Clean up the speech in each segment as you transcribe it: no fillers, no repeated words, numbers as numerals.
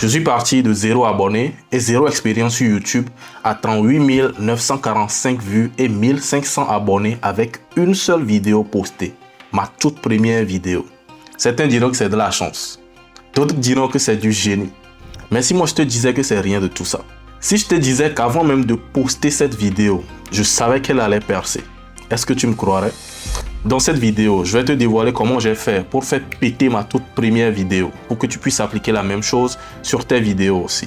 Je suis parti de 0 abonnés et 0 expérience sur YouTube à 38 945 vues et 1500 abonnés avec une seule vidéo postée. Ma toute première vidéo. Certains diront que c'est de la chance. D'autres diront que c'est du génie. Mais si moi je te disais que c'est rien de tout ça. Si je te disais qu'avant même de poster cette vidéo, je savais qu'elle allait percer. Est-ce que tu me croirais? Dans cette vidéo, je vais te dévoiler comment j'ai fait pour faire péter ma toute première vidéo pour que tu puisses appliquer la même chose sur tes vidéos aussi.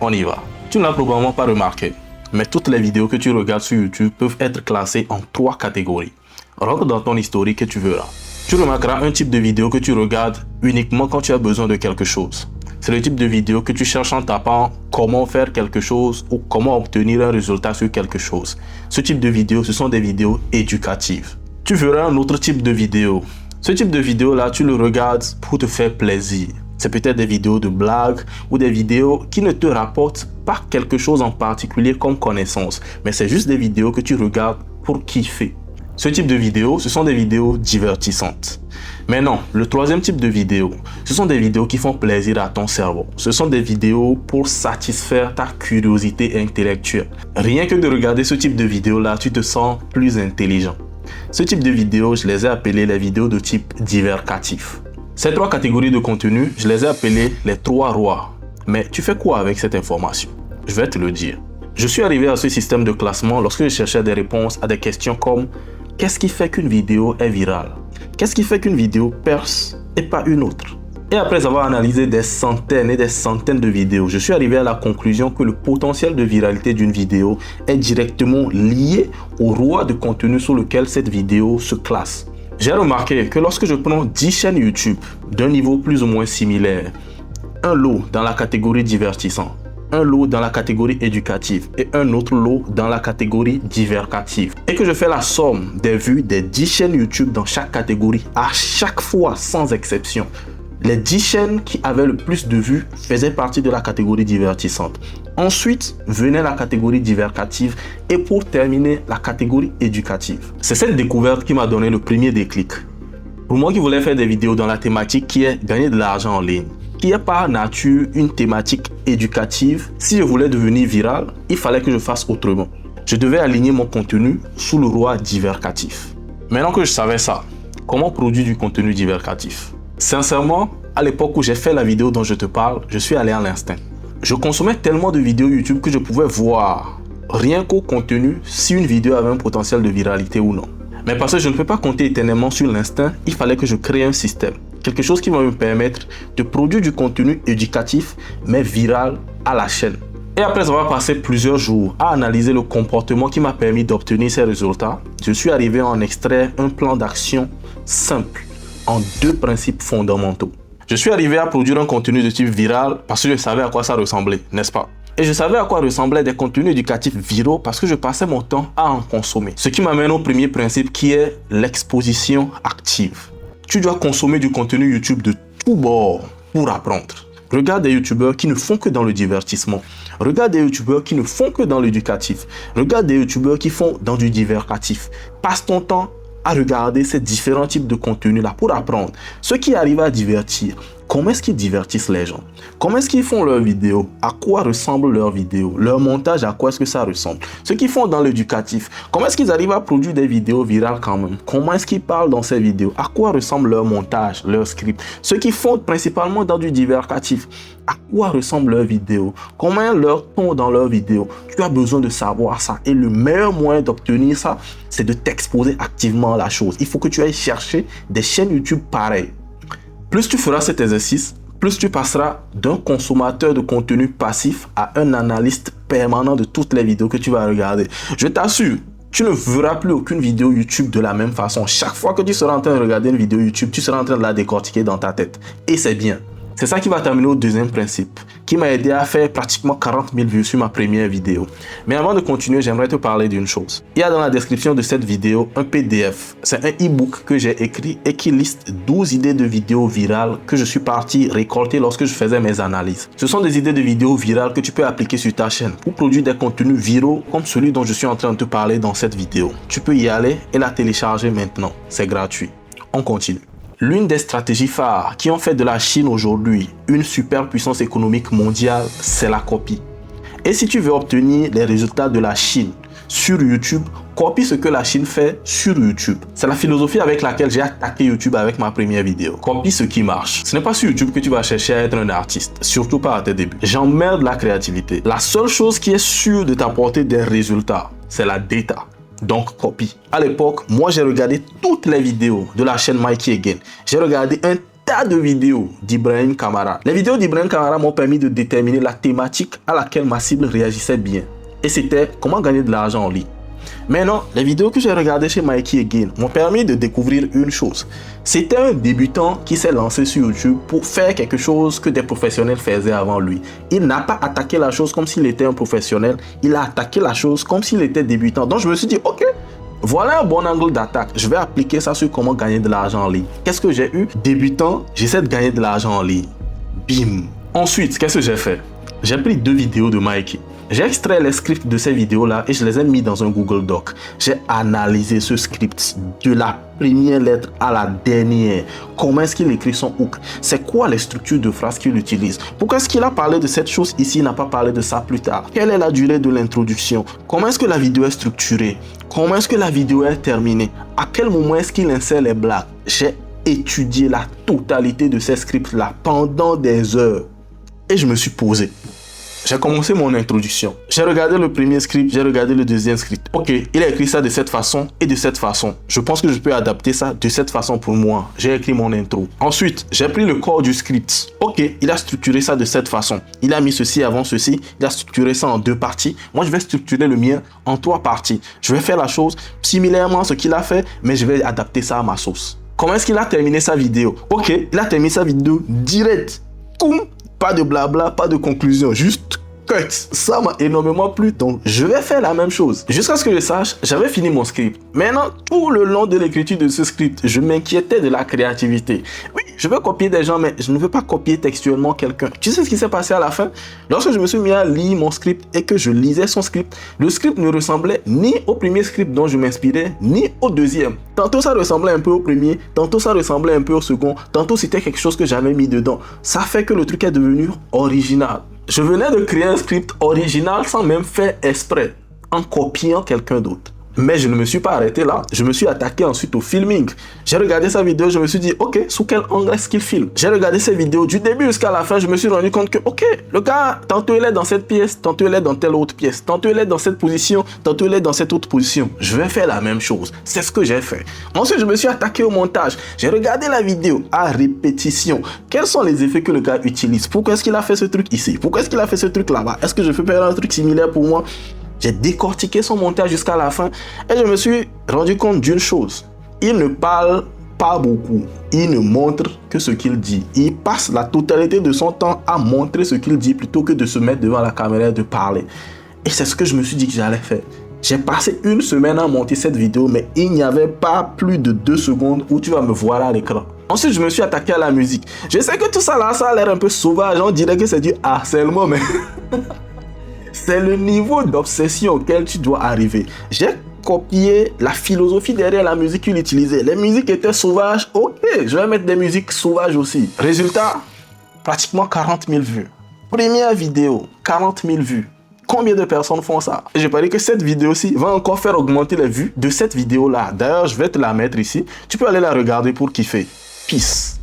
On y va. Tu ne l'as probablement pas remarqué, mais toutes les vidéos que tu regardes sur YouTube peuvent être classées en 3 catégories. Rentre dans ton historique et tu verras. Tu remarqueras un type de vidéo que tu regardes uniquement quand tu as besoin de quelque chose. C'est le type de vidéo que tu cherches en tapant comment faire quelque chose ou comment obtenir un résultat sur quelque chose. Ce type de vidéo, ce sont des vidéos éducatives. Tu verras un autre type de vidéo. Ce type de vidéo-là, tu le regardes pour te faire plaisir. C'est peut-être des vidéos de blagues ou des vidéos qui ne te rapportent pas quelque chose en particulier comme connaissance, mais c'est juste des vidéos que tu regardes pour kiffer. Ce type de vidéos, ce sont des vidéos divertissantes. Mais non, le troisième type de vidéo, ce sont des vidéos qui font plaisir à ton cerveau. Ce sont des vidéos pour satisfaire ta curiosité intellectuelle. Rien que de regarder ce type de vidéo-là, tu te sens plus intelligent. Ce type de vidéos, je les ai appelées les vidéos de type divercatif. Ces 3 catégories de contenu, je les ai appelées les 3 rois. Mais tu fais quoi avec cette information? Je vais te le dire. Je suis arrivé à ce système de classement lorsque je cherchais des réponses à des questions comme qu'est-ce qui fait qu'une vidéo est virale? Qu'est-ce qui fait qu'une vidéo perce et pas une autre? Et après avoir analysé des centaines et des centaines de vidéos, je suis arrivé à la conclusion que le potentiel de viralité d'une vidéo est directement lié au roi de contenu sur lequel cette vidéo se classe. J'ai remarqué que lorsque je prends 10 chaînes YouTube d'un niveau plus ou moins similaire, un lot dans la catégorie divertissant, un lot dans la catégorie éducative et un autre lot dans la catégorie divercative, et que je fais la somme des vues des 10 chaînes YouTube dans chaque catégorie à chaque fois sans exception, les 10 chaînes qui avaient le plus de vues faisaient partie de la catégorie divertissante. Ensuite venait la catégorie divercative et pour terminer la catégorie éducative. C'est cette découverte qui m'a donné le premier déclic. Pour moi qui voulais faire des vidéos dans la thématique qui est gagner de l'argent en ligne, qui est par nature une thématique éducative, si je voulais devenir viral, il fallait que je fasse autrement. Je devais aligner mon contenu sous le roi divercatif. Maintenant que je savais ça, comment produire du contenu divercatif? Sincèrement, à l'époque où j'ai fait la vidéo dont je te parle, je suis allé à l'instinct. Je consommais tellement de vidéos YouTube que je pouvais voir, rien qu'au contenu, si une vidéo avait un potentiel de viralité ou non. Mais parce que je ne peux pas compter éternellement sur l'instinct, il fallait que je crée un système. Quelque chose qui va me permettre de produire du contenu éducatif, mais viral à la chaîne. Et après avoir passé plusieurs jours à analyser le comportement qui m'a permis d'obtenir ces résultats, je suis arrivé à en extraire un plan d'action simple, en 2 principes fondamentaux. Je suis arrivé à produire un contenu de type viral parce que je savais à quoi ça ressemblait, n'est-ce pas? Et je savais à quoi ressemblaient des contenus éducatifs viraux parce que je passais mon temps à en consommer. Ce qui m'amène au premier principe qui est l'exposition active. Tu dois consommer du contenu YouTube de tous bords pour apprendre. Regarde des youtubeurs qui ne font que dans le divertissement. Regarde des youtubeurs qui ne font que dans l'éducatif. Regarde des youtubeurs qui font dans du divercatif. Passe ton temps à regarder ces différents types de contenus là pour apprendre. Ceux qui arrivent à divertir, comment est-ce qu'ils divertissent les gens? Comment est-ce qu'ils font leurs vidéos? À quoi ressemblent leurs vidéos? Leur montage, à quoi est-ce que ça ressemble? Ceux qui font dans l'éducatif, comment est-ce qu'ils arrivent à produire des vidéos virales quand même? Comment est-ce qu'ils parlent dans ces vidéos? À quoi ressemble leur montage, leur script? Ceux qui font principalement dans du divercatif, à quoi ressemblent leurs vidéos? Comment est leur ton dans leurs vidéos? Tu as besoin de savoir ça. Et le meilleur moyen d'obtenir ça, c'est de t'exposer activement à la chose. Il faut que tu ailles chercher des chaînes YouTube pareilles. Plus tu feras cet exercice, plus tu passeras d'un consommateur de contenu passif à un analyste permanent de toutes les vidéos que tu vas regarder. Je t'assure, tu ne verras plus aucune vidéo YouTube de la même façon. Chaque fois que tu seras en train de regarder une vidéo YouTube, tu seras en train de la décortiquer dans ta tête. Et c'est bien. C'est ça qui va t'amener au deuxième principe, qui m'a aidé à faire pratiquement 40 000 vues sur ma première vidéo. Mais avant de continuer, j'aimerais te parler d'une chose. Il y a dans la description de cette vidéo un PDF. C'est un e-book que j'ai écrit et qui liste 12 idées de vidéos virales que je suis parti récolter lorsque je faisais mes analyses. Ce sont des idées de vidéos virales que tu peux appliquer sur ta chaîne pour produire des contenus viraux comme celui dont je suis en train de te parler dans cette vidéo. Tu peux y aller et la télécharger maintenant. C'est gratuit. On continue. L'une des stratégies phares qui ont fait de la Chine aujourd'hui une superpuissance économique mondiale, c'est la copie. Et si tu veux obtenir les résultats de la Chine sur YouTube, copie ce que la Chine fait sur YouTube. C'est la philosophie avec laquelle j'ai attaqué YouTube avec ma première vidéo. Copie ce qui marche. Ce n'est pas sur YouTube que tu vas chercher à être un artiste, surtout pas à tes débuts. J'emmerde la créativité. La seule chose qui est sûre de t'apporter des résultats, c'est la data. Donc copie. À l'époque, moi j'ai regardé toutes les vidéos de la chaîne Mikey Again. J'ai regardé un tas de vidéos d'Ibrahim Kamara. Les vidéos d'Ibrahim Kamara m'ont permis de déterminer la thématique à laquelle ma cible réagissait bien. Et c'était comment gagner de l'argent en ligne. Maintenant, les vidéos que j'ai regardées chez Mikey Again m'ont permis de découvrir une chose. C'était un débutant qui s'est lancé sur YouTube pour faire quelque chose que des professionnels faisaient avant lui. Il n'a pas attaqué la chose comme s'il était un professionnel, il a attaqué la chose comme s'il était débutant. Donc je me suis dit, ok, voilà un bon angle d'attaque. Je vais appliquer ça sur comment gagner de l'argent en ligne. Qu'est-ce que j'ai eu? Débutant, j'essaie de gagner de l'argent en ligne. Bim. Ensuite, qu'est-ce que j'ai fait? J'ai pris 2 vidéos de Mikey. J'ai extrait les scripts de ces vidéos-là et je les ai mis dans un Google Doc. J'ai analysé ce script de la première lettre à la dernière. Comment est-ce qu'il écrit son hook? C'est quoi les structures de phrases qu'il utilise? Pourquoi est-ce qu'il a parlé de cette chose ici, il n'a pas parlé de ça plus tard? Quelle est la durée de l'introduction? Comment est-ce que la vidéo est structurée? Comment est-ce que la vidéo est terminée? À quel moment est-ce qu'il insère les blagues? J'ai étudié la totalité de ces scripts-là pendant des heures. Et je me suis posé. J'ai commencé mon introduction. J'ai regardé le premier script, j'ai regardé le deuxième script. Ok, il a écrit ça de cette façon et de cette façon. Je pense que je peux adapter ça de cette façon pour moi. J'ai écrit mon intro. Ensuite, j'ai pris le corps du script. Ok, il a structuré ça de cette façon. Il a mis ceci avant ceci. Il a structuré ça en 2 parties. Moi, je vais structurer le mien en 3 parties. Je vais faire la chose similairement à ce qu'il a fait, mais je vais adapter ça à ma sauce. Comment est-ce qu'il a terminé sa vidéo? Ok, il a terminé sa vidéo direct. Boum. Pas de blabla, pas de conclusion, juste cut. Ça m'a énormément plu, donc je vais faire la même chose. Jusqu'à ce que je sache, j'avais fini mon script. Maintenant, tout le long de l'écriture de ce script, je m'inquiétais de la créativité. Oui, je veux copier des gens, mais je ne veux pas copier textuellement quelqu'un. Tu sais ce qui s'est passé à la fin? Lorsque je me suis mis à lire mon script et que je lisais son script, le script ne ressemblait ni au premier script dont je m'inspirais, ni au deuxième. Tantôt ça ressemblait un peu au premier, tantôt ça ressemblait un peu au second, tantôt c'était quelque chose que j'avais mis dedans. Ça fait que le truc est devenu original. Je venais de créer un script original sans même faire exprès, en copiant quelqu'un d'autre. Mais je ne me suis pas arrêté là. Je me suis attaqué ensuite au filming. J'ai regardé sa vidéo, je me suis dit, ok, sous quel angle est-ce qu'il filme? J'ai regardé ses vidéos du début jusqu'à la fin, je me suis rendu compte que, ok, le gars, tantôt il est dans cette pièce, tantôt il est dans telle autre pièce, tantôt il est dans cette position, tantôt il est dans cette autre position. Je vais faire la même chose. C'est ce que j'ai fait. Ensuite, je me suis attaqué au montage. J'ai regardé la vidéo à répétition. Quels sont les effets que le gars utilise? Pourquoi est-ce qu'il a fait ce truc ici? Pourquoi est-ce qu'il a fait ce truc là-bas? Est-ce que je peux faire un truc similaire pour moi? J'ai décortiqué son montage jusqu'à la fin et je me suis rendu compte d'une chose. Il ne parle pas beaucoup. Il ne montre que ce qu'il dit. Il passe la totalité de son temps à montrer ce qu'il dit plutôt que de se mettre devant la caméra et de parler. Et c'est ce que je me suis dit que j'allais faire. J'ai passé 1 semaine à monter cette vidéo, mais il n'y avait pas plus de 2 secondes où tu vas me voir à l'écran. Ensuite, je me suis attaqué à la musique. Je sais que tout ça là, ça a l'air un peu sauvage. On dirait que c'est du harcèlement, mais... c'est le niveau d'obsession auquel tu dois arriver. J'ai copié la philosophie derrière la musique qu'il utilisait. Les musiques étaient sauvages. Ok, je vais mettre des musiques sauvages aussi. Résultat, pratiquement 40 000 vues. Première vidéo, 40 000 vues. Combien de personnes font ça? Et j'ai parlé que cette vidéo-ci va encore faire augmenter les vues de cette vidéo-là. D'ailleurs, je vais te la mettre ici. Tu peux aller la regarder pour kiffer. Peace.